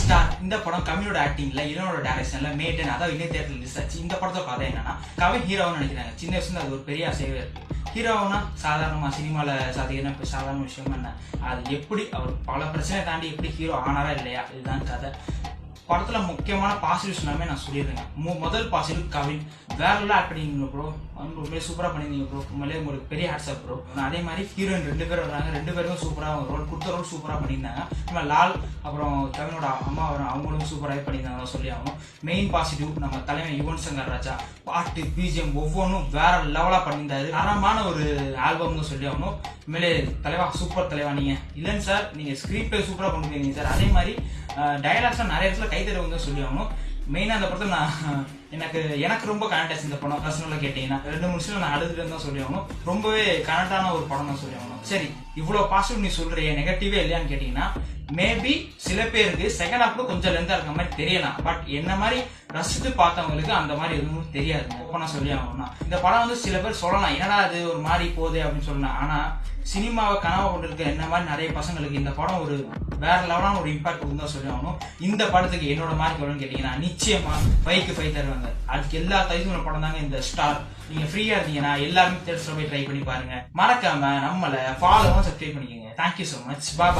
Star இந்த படம் கவினோட ஆக்டிங்ல இளனோட டைரக்ஷன்ல மே 10 அதாவது இன்னே தேட்டர்ல ரிலீஸ் ஆச்சு. இந்த படத்தோட கதை என்னன்னா, கவின் ஹீரோன்னு நினைக்கிறாங்க. சின்ன வயசுல அது ஒரு பெரிய ஆசையே இருக்கு. ஹீரோனா சாதாரணமா சினிமால சாதிக்கிற சாதாரண விஷயம் என்ன, அது எப்படி அவர் பல பிரச்சனை தாண்டி எப்படி ஹீரோ ஆனாரா இல்லையா, இதுதான் கதை. படத்துல முக்கியமான பாசிட்டிவ்ஸ் எல்லாமே நான் சொல்லிடுறேன். முதல் பாசிட்டிவ் கவின் வேற எல்லாம் ஆட் பண்ணிருந்தீங்க ப்ரோ, உண்மையிலே சூப்பரா பண்ணிருந்தீங்க ப்ரோ, உண்மையிலே உங்களுக்கு பெரிய ஹேட்ஸ் ஆஃப் ப்ரோ. அதே மாதிரி ஹீரோயின் 2 பேர் வராங்க, 2 பேருமே சூப்பரா ரோல் கொடுத்த ரோல் சூப்பரா பண்ணியிருந்தாங்க. நம்ம லால் அப்புறம் கவினோட அம்மா அவங்களும் சூப்பராகவே பண்ணியிருந்தாங்க சொல்லி ஆகணும். மெயின் பாசிட்டிவ் நம்ம தலைவன் யுவன் சங்கர் ராஜா, பாட்டு பிஜிஎம் ஒவ்வொன்றும் வேற லெவலா பண்ணியிருந்தாரு. தரமான ஒரு ஆல்பம்னு சொல்லி ஆகணும். உண்மையிலே தலைவா சூப்பர் தலைவா. நீங்க இல்லைன்னு சார், நீங்க ஸ்கிரீன் பிளே சூப்பரா பண்ணிருக்கீங்க சார். அதே மாதிரி டயலாக்ஸ்லாம் நிறைய இடத்துல கைத்தறி சொல்லி ஆகணும். மெயினா அந்த படத்தை நான் எனக்கு ரொம்ப கனெக்ட் இந்த படம். பர்சனலா கேட்டீங்கன்னா 2 நிமிஷம் நான் அழுதுட்டு தான் சொல்லி ஆகணும். ரொம்பவே கனெக்டான ஒரு படம் தான் சொல்லி ஆகணும். சரி, இவ்வளவு பாசிட்டிவ் நீ சொல்றிய, நெகட்டிவே இல்லையான்னு கேட்டீங்கன்னா, மேபி சில பேருக்கு செகண்ட் ஹாஃப்ல கொஞ்சம் லென்த்தா இருக்க மாதிரி தெரியலாம். பட் என்ன மாதிரி ரசித்து பார்த்தவங்களுக்கு அந்த மாதிரி எதுவும் தெரியாது. நான் சொல்லி ஆகணும்னா இந்த படம் சில பேர் சொல்லலாம், என்னடா அது ஒரு மாதிரி போகுது அப்படின்னு சொல்லலாம். ஆனா சினிமாவை கனவு கொண்டிருக்க என்ன மாதிரி நிறைய பசங்களுக்கு இந்த படம் ஒரு வேற லெவலான ஒரு இம்பாக்ட் தான் சொல்லி ஆகணும். இந்த படத்துக்கு என்னோட மார்க் எவ்வளோன்னு கேட்டீங்கன்னா, நிச்சயமா 5க்கு 5 தருவாங்க. அதுக்கு எல்லா தகுதியுள்ள படம் தாங்க இந்த ஸ்டார். நீங்க ஃப்ரீயா இருந்தீங்கன்னா எல்லாருமே தேட்டர்ல போய் ட்ரை பண்ணி பாருங்க. மறக்காம நம்மளை ஃபாலோவும் சப்ஸ்கிரைப் பண்ணிக்கோங்க. Thank you so much. பாய்.